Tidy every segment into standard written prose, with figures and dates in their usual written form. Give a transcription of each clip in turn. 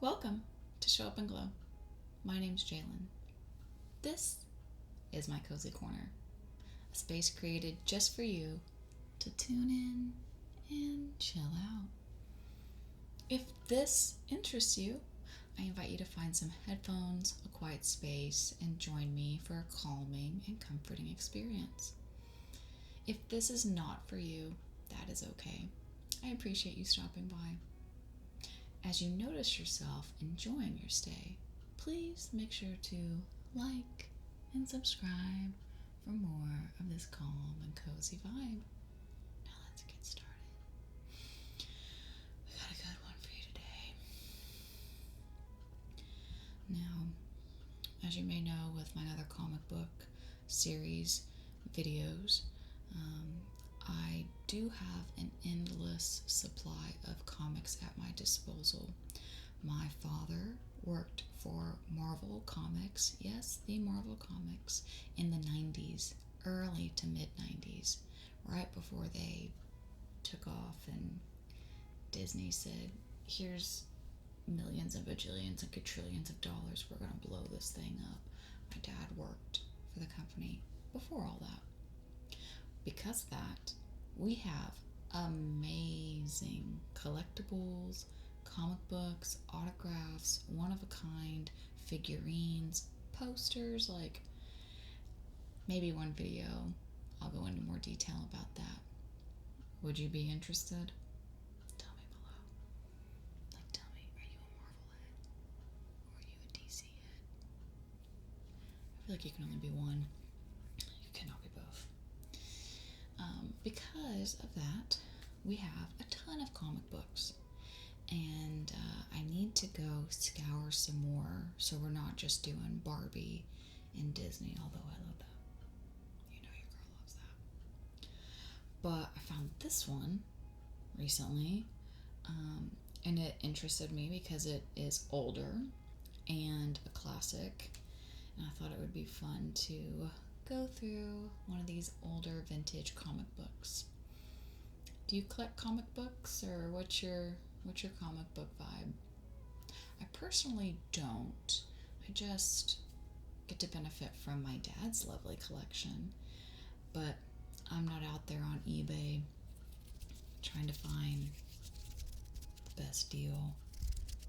Welcome to Show Up and Glow. My name's Jaylen. This is my cozy corner, a space created just for you to tune in and chill out. If this interests you, I invite you to find some headphones, a quiet space, and join me for a calming and comforting experience. If this is not for you, that is okay. I appreciate you stopping by. As you notice yourself enjoying your stay, please make sure to like and subscribe for more of this calm and cozy vibe. Now let's get started. We got a good one for you today. Now, as you may know with my other comic book series videos, I do have an endless supply of comics at my disposal. My father worked for Marvel Comics, yes, the Marvel Comics, in the 90s, early to mid 90s, right before they took off and Disney said, here's millions and bajillions and quadrillions of dollars, we're going to blow this thing up. My dad worked for the company before all that. Because of that, we have amazing collectibles, comic books, autographs, one-of-a-kind figurines, posters, like maybe one video. I'll go into more detail about that. Would you be interested? Tell me below. Tell me, are you a Marvel head? Or are you a DC head? I feel like you can only be one. You cannot be both. Because of that, we have a ton of comic books, and I need to go scour some more so we're not just doing Barbie and Disney, although I love that. You know your girl loves that. But I found this one recently, and it interested me because it is older and a classic, and I thought it would be fun to go through one of these older vintage comic books. Do you collect comic books, or what's your comic book vibe? I personally don't. I just get to benefit from my dad's lovely collection, but I'm not out there on eBay trying to find the best deal,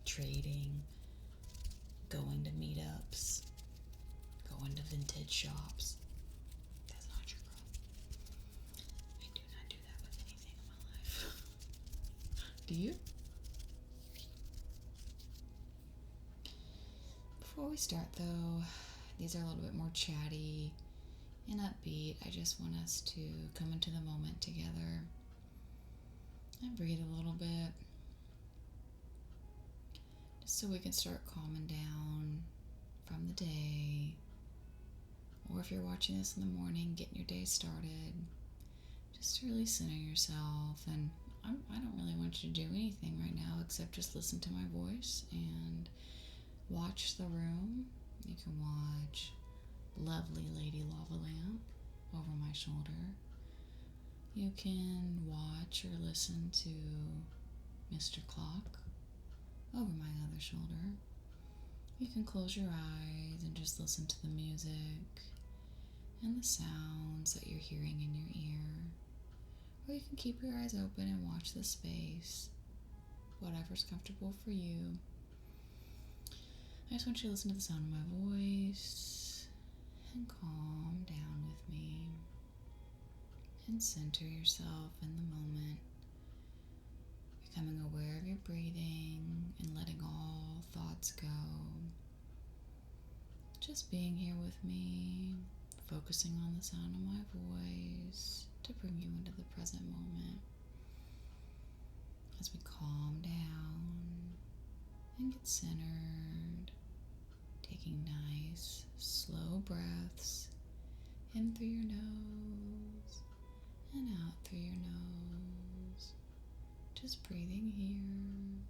trading, going to meetups, going to vintage shops. Do you? Before we start though, these are a little bit more chatty and upbeat. I just want us to come into the moment together and breathe a little bit, just so we can start calming down from the day. Or if you're watching this in the morning, getting your day started, just to really center yourself. And I don't really want you to do anything right now except just listen to my voice and watch the room. You can watch lovely Lady Lava Lamp over my shoulder. You can watch or listen to Mr. Clock over my other shoulder. You can close your eyes and just listen to the music and the sounds that you're hearing in your ear. Or you can keep your eyes open and watch the space, whatever's comfortable for you. I just want you to listen to the sound of my voice and calm down with me and center yourself in the moment, becoming aware of your breathing and letting all thoughts go. Just being here with me, focusing on the sound of my voice to bring you into the present moment as we calm down and get centered, taking nice, slow breaths in through your nose and out through your nose, just breathing here.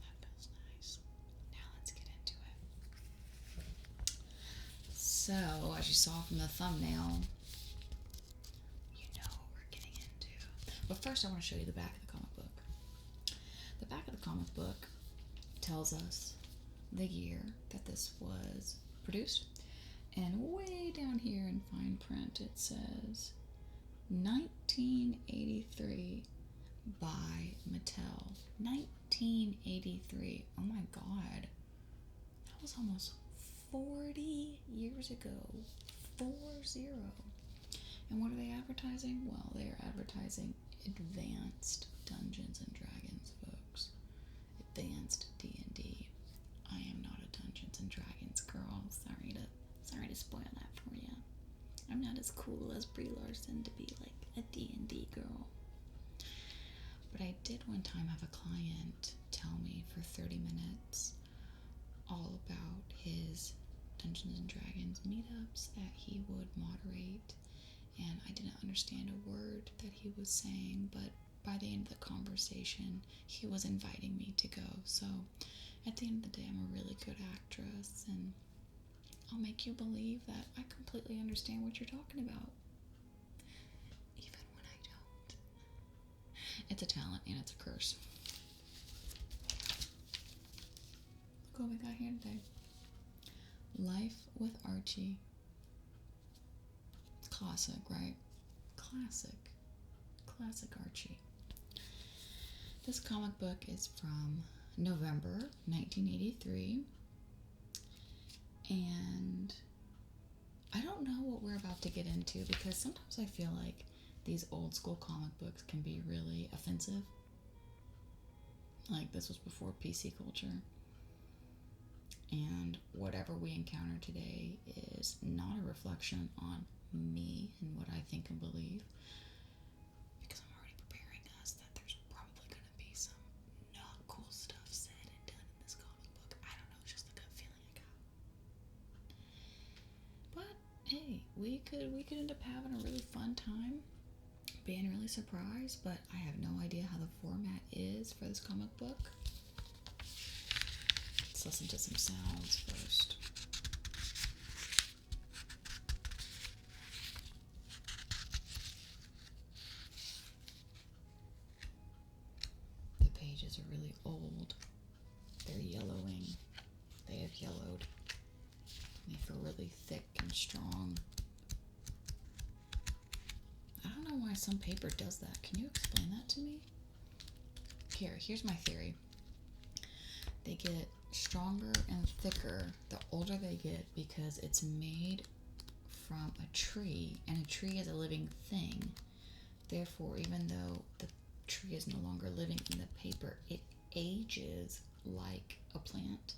That feels nice. Now let's get into it. So, as you saw from the thumbnail, you know what we're getting into. But first, I want to show you the back of the comic book. The back of the comic book tells us the year that this was produced. And way down here in fine print, it says 1983 by Mattel. 1983. Oh my god. That was almost 40 years ago. 40. And what are they advertising? Well, they are advertising advanced Dungeons and Dragons, folks. Advanced D&D. I am not a Dungeons and Dragons girl. Sorry to spoil that for you. I'm not as cool as Brie Larson to be like a D&D girl. But I did one time have a client tell me for 30 minutes all about his Dungeons and Dragons meetups that he would moderate, and I didn't understand a word that he was saying, but by the end of the conversation, he was inviting me to go. So at the end of the day, I'm a really good actress, and I'll make you believe that I completely understand what you're talking about, even when I don't. It's a talent and it's a curse. Look what we got here today. Life with Archie. Classic, right? Classic Archie. This comic book is from November 1983. And I don't know what we're about to get into, because sometimes I feel like these old school comic books can be really offensive. Like, this was before PC culture. And whatever we encounter today is not a reflection on me and what I think and believe, because I'm already preparing us that there's probably going to be some not cool stuff said and done in this comic book. I don't know, it's just a gut feeling I got. But hey, we could end up having a really fun time, being really surprised, but I have no idea how the format is for this comic book. Let's listen to some sounds first. The pages are really old. They're yellowing. They have yellowed. They feel really thick and strong. I don't know why some paper does that. Can you explain that to me? Here's my theory. They get stronger and thicker the older they get, because it's made from a tree, and a tree is a living thing. Therefore, even though the tree is no longer living in the paper, it ages like a plant.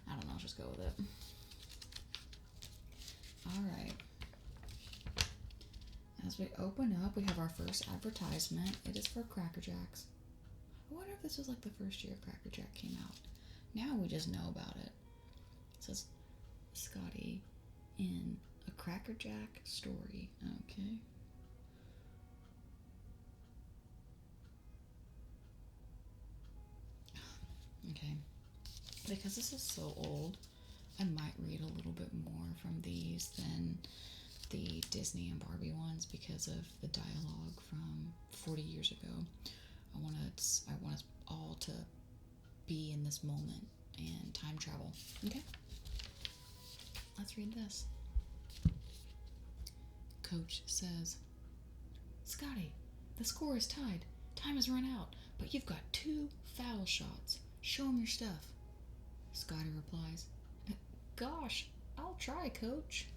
I don't know, just go with it. Alright. As we open up, we have our first advertisement. It is for Cracker Jacks. I wonder if this was like the first year Cracker Jack came out. Now we just know about it. It says Scotty in a Cracker Jack story. Okay. Okay. Because this is so old, I might read a little bit more from these than the Disney and Barbie ones, because of the dialogue from 40 years ago. I want us all to be in this moment and time travel. Okay? Let's read this. Coach says, Scotty, the score is tied. Time has run out, but you've got 2 foul shots. Show him your stuff. Scotty replies, Gosh, I'll try, Coach.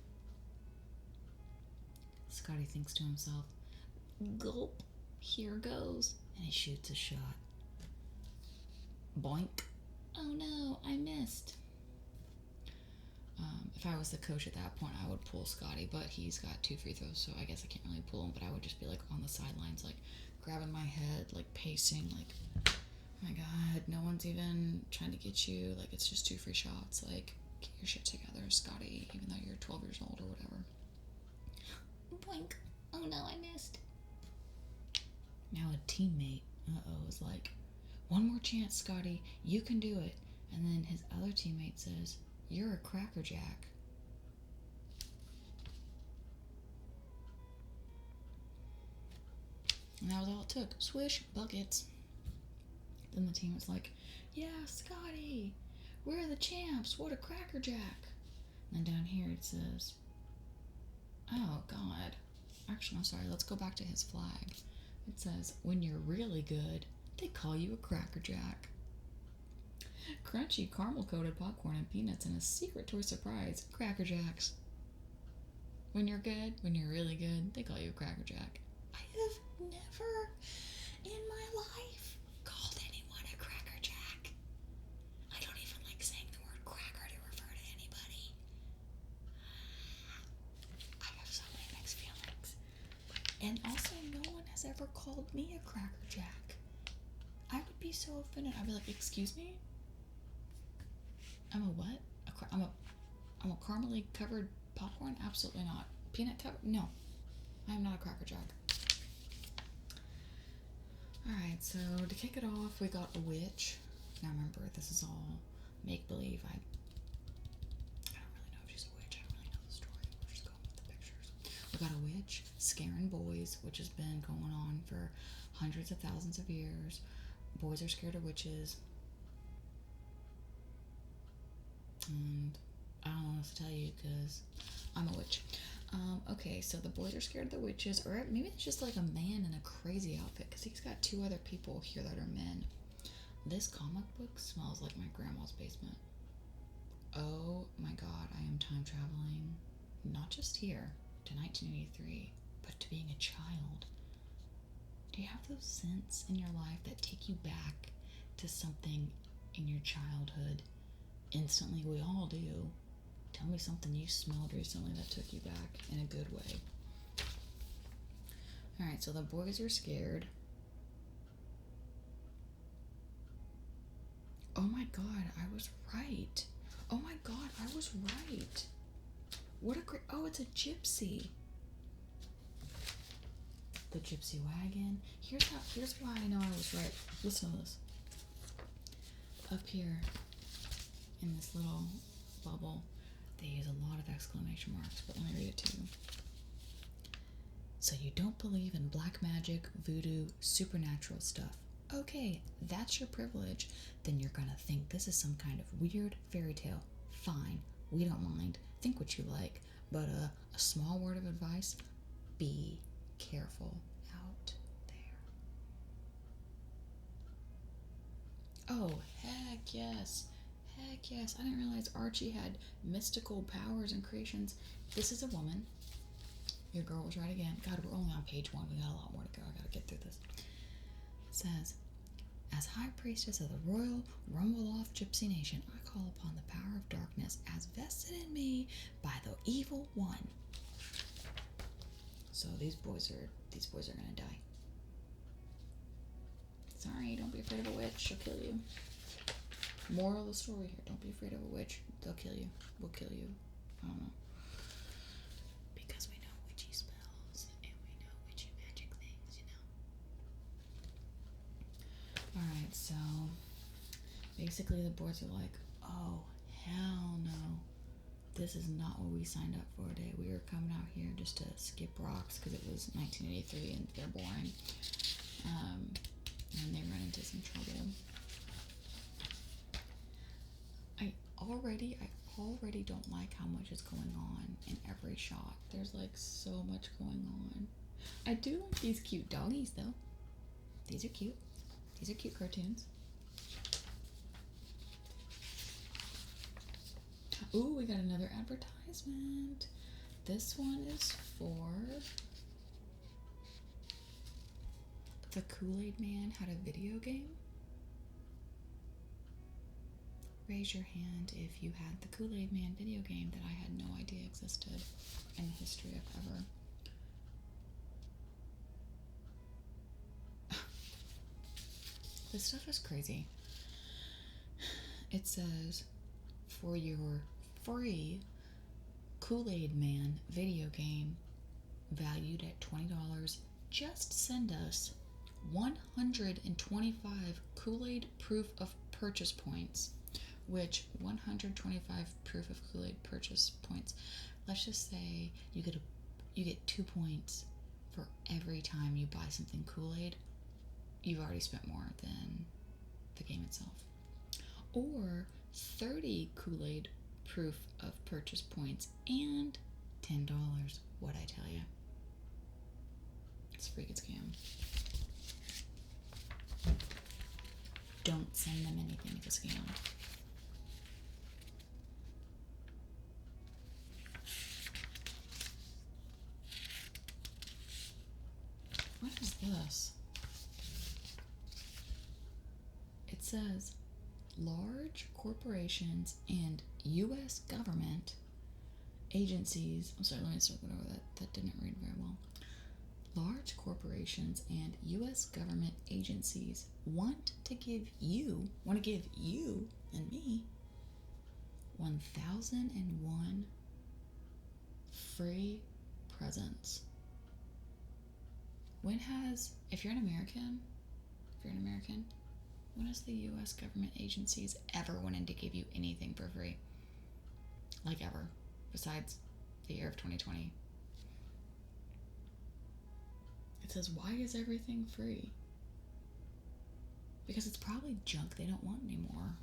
Scotty thinks to himself, Gulp, here goes, and he shoots a shot. Boink. Oh no, I missed. If I was the coach at that point, I would pull Scotty, but he's got 2 free throws, so I guess I can't really pull him, but I would just be like on the sidelines, like grabbing my head, like pacing, like, oh my god, no one's even trying to get you, like it's just 2 free shots, like get your shit together, Scotty, even though you're 12 years old or whatever. Boink. Oh no, I missed. Now a teammate, is like, one more chance, Scotty, you can do it. And then his other teammate says, you're a Cracker Jack. And that was all it took. Swish, buckets. Then the team was like, yeah, Scotty, we're the champs. What a crackerjack. And then down here it says, oh, God. Actually, I'm sorry. Let's go back to his flag. It says, when you're really good, they call you a crackerjack. Crunchy caramel-coated popcorn and peanuts and a secret toy surprise, Cracker Jacks. When you're good, when you're really good, they call you a Cracker Jack. I have never in my life called anyone a Cracker Jack. I don't even like saying the word cracker to refer to anybody. I have so many mixed feelings. And also, no one has ever called me a Cracker Jack. I would be so offended. I'd be like, excuse me? I'm a what? I'm a caramely covered popcorn? Absolutely not. Peanut covered? No. I am not a Cracker Jack. Alright, so to kick it off, we got a witch. Now remember, this is all make-believe. I don't really know if she's a witch. I don't really know the story. We're just going with the pictures. We got a witch scaring boys, which has been going on for hundreds of thousands of years. Boys are scared of witches. And I don't know what to tell you because I'm a witch. Okay, so the boys are scared of the witches, or maybe it's just like a man in a crazy outfit because he's got two other people here that are men. This comic book smells like my grandma's basement. Oh my god, I am time traveling, not just here to 1983, but to being a child. Do you have those scents in your life that take you back to something in your childhood? Instantly, we all do. Tell me something you smelled recently that took you back in a good way. Alright, so the boys are scared. Oh my god, I was right. Oh my god, I was right. What a great... Oh, it's a gypsy. The gypsy wagon. Here's why I know I was right. Listen to this. Up here in this little bubble, they use a lot of exclamation marks, but let me read it to you. So you don't believe in black magic, voodoo, supernatural stuff. Okay, that's your privilege. Then you're gonna think this is some kind of weird fairy tale. Fine, we don't mind. Think what you like. But a small word of advice, be careful out there. Oh, heck yes. Heck yes. I didn't realize Archie had mystical powers and creations. This is a woman. Your girl was right again. God, we're only on page 1. We got a lot more to go. I gotta get through this. It says, as High Priestess of the Royal Rumble-Off Gypsy Nation, I call upon the power of darkness as vested in me by the evil one. So these boys are gonna die. Sorry, don't be afraid of a witch. She'll kill you. Moral of the story here, don't be afraid of a witch. They'll kill you. We'll kill you. I don't know. Because we know witchy spells and we know witchy magic things, you know. Alright, so basically the boys are like, oh, hell no. This is not what we signed up for today. We were coming out here just to skip rocks because it was 1983 and they're boring. And they run into some trouble. I already don't like how much is going on in every shot. There's like so much going on. I do like these cute doggies though. These are cute. These are cute cartoons. Ooh, we got another advertisement. This one is for the Kool-Aid Man had a video game. Raise your hand if you had the Kool-Aid Man video game that I had no idea existed in the history of ever. This stuff is crazy. It says, for your free Kool-Aid Man video game valued at $20, just send us 125 Kool-Aid proof of purchase points. Which 125 proof of Kool-Aid purchase points. Let's just say you get 2 points for every time you buy something Kool-Aid, you've already spent more than the game itself. Or 30 Kool-Aid proof of purchase points and $10. What'd I tell you? It's a freaking scam. Don't send them anything. It's a scam. What is this? It says large corporations and U.S. government agencies. I'm sorry, let me start over that. That didn't read very well. Large corporations and U.S. government agencies want to give you and me 1,001 free presents. If you're an American, when has the U.S. government agencies ever wanted to give you anything for free? Like ever, besides the year of 2020. It says, why is everything free? Because it's probably junk they don't want anymore.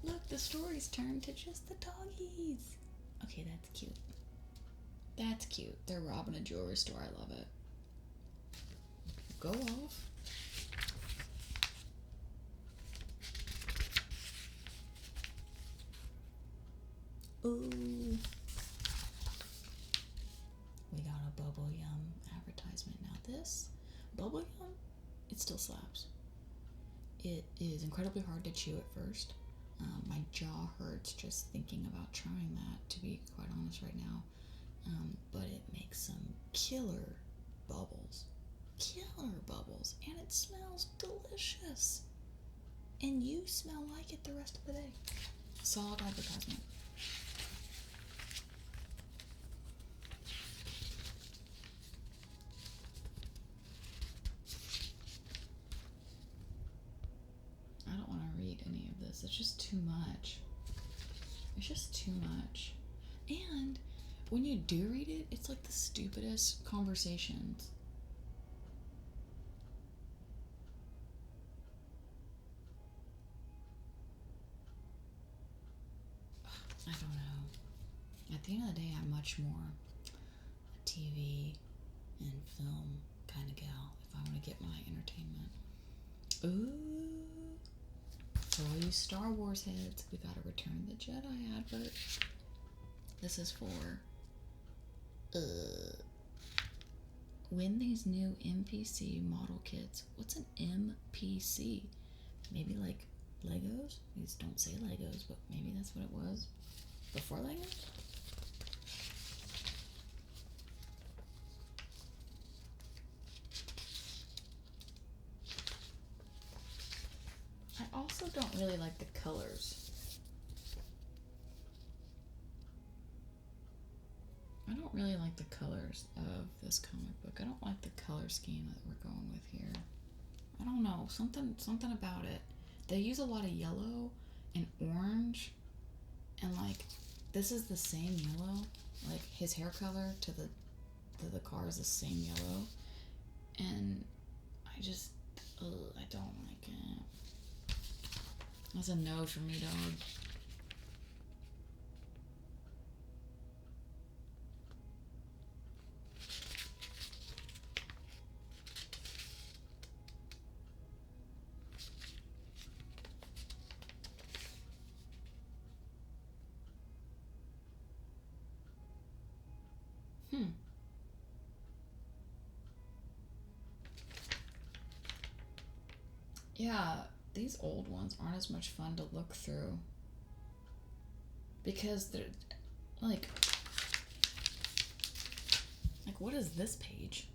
Look, the story's turned to just the doggies. Okay, that's cute. That's cute. They're robbing a jewelry store. I love it. Go off. Ooh. We got a Bubble Yum advertisement. Now this Bubble Yum, it still slaps. It is incredibly hard to chew at first. My jaw hurts just thinking about trying that, to be quite honest right now. But it makes some killer bubbles. And it smells delicious. And you smell like it the rest of the day. Solid advertisement. I don't want to read any of this. It's just too much. And when you do read it, it's like the stupidest conversations. I don't know. At the end of the day, I'm much more a TV and film kind of gal if I want to get my entertainment. Ooh. For all you Star Wars heads, we got a Return of the Jedi advert. This is for win these new NPC model kits. What's an NPC? Maybe like Legos? These don't say Legos, but maybe that's what it was before Legos? I also don't really like the colors. I don't really like the colors of this comic book. I don't like the color scheme that we're going with here. I don't know, something about it. They use a lot of yellow and orange, and like this is the same yellow. Like his hair color to the car is the same yellow, and I just I don't like it. That's a no for me, dog. Yeah, these old ones aren't as much fun to look through because they're like what is this page?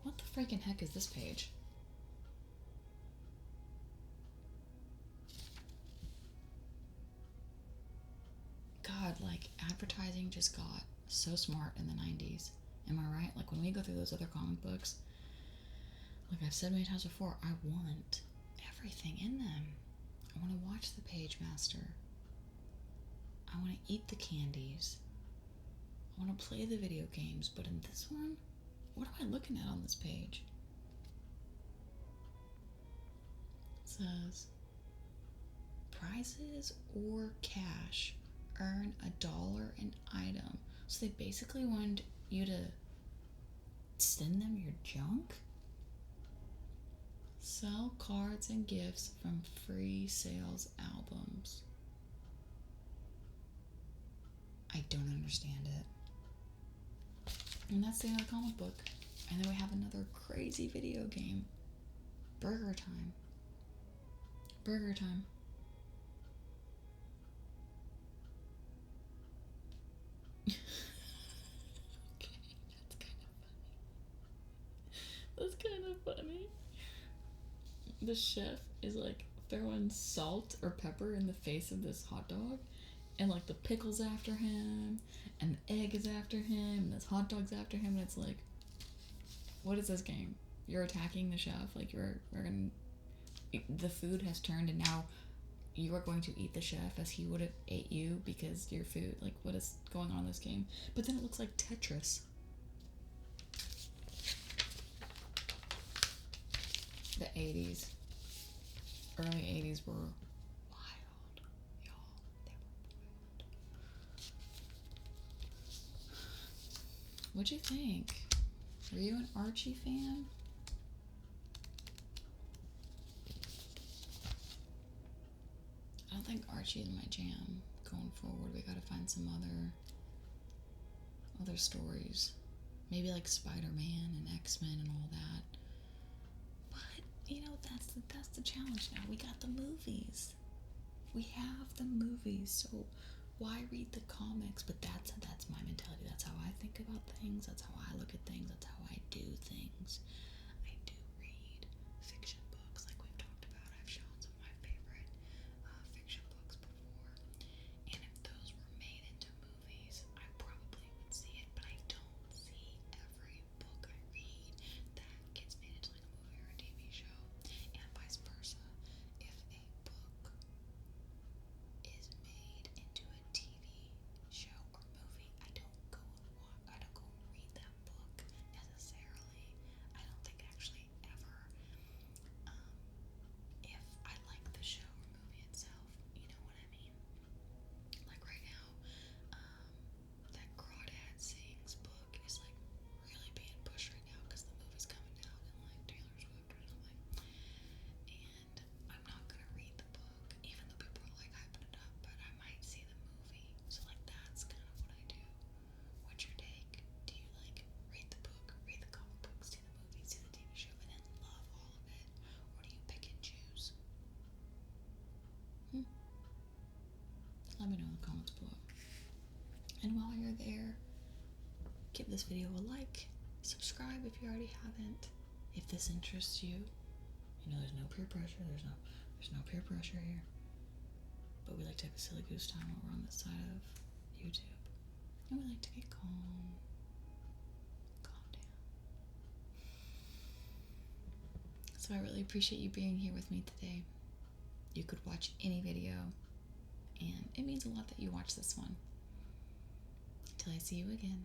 What the freaking heck is this page? God, like advertising just got so smart in the 90s. Am I right? Like when we go through those other comic books, like I've said many times before, I want everything in them. I want to watch the Page Master. I want to eat the candies. I want to play the video games. But in this one, what am I looking at on this page? It says prizes or cash. Earn $1 an item. So they basically wanted you to send them your junk? Sell cards and gifts from free sales albums. I don't understand it. And that's the end of the comic book. And then we have another crazy video game. Burger time. Burger time. Okay, that's kind of funny. The chef is like throwing salt or pepper in the face of this hot dog, and like the pickle's after him, and the egg is after him, and this hot dog's after him, and it's like, what is this game? You're attacking the chef, like the food has turned, and now you are going to eat the chef as he would have ate you because your food, like, what is going on in this game? But then it looks like Tetris. The 80s. Early 80s were wild, y'all. They were wild. What'd you think? Were you an Archie fan? I don't think Archie is my jam going forward. We gotta find some other stories. Maybe like Spider-Man and X-Men and all that. But, you know, that's the challenge now. We got the movies. We have the movies, so why read the comics? But that's my mentality. That's how I think about things. That's how I look at things. That's how I do things. I do read fiction books, like we've talked about. I've shown some of my favorite fiction books before. And if those were made into movies, I probably would see it. But I don't see every book I read that gets made into like a movie or a TV show, and vice versa. If a book is made into a TV show or movie, I don't go and read that book necessarily. I don't think actually ever. If I like the show or movie itself, you know what I mean? Like right now, that Crawdad Sings book is like really being pushed right now because the movie's coming out and like Taylor Swift or something. And I'm not gonna read the book, even though people are like hyping it up, but I might see the movie. So like that's kind of what I do. What's your take? Do you like read the book, read the comic book, see the movie, see the TV show, and then love all of it? Or do you pick and choose? Let me know in the comments below. And while you're there, give this video a like, subscribe if you already haven't. If this interests you, you know there's no peer pressure, there's no peer pressure here. But we like to have a silly goose time while we're on this side of YouTube. And we like to get calm down. So I really appreciate you being here with me today. You could watch any video, and it means a lot that you watch this one. Until I see you again.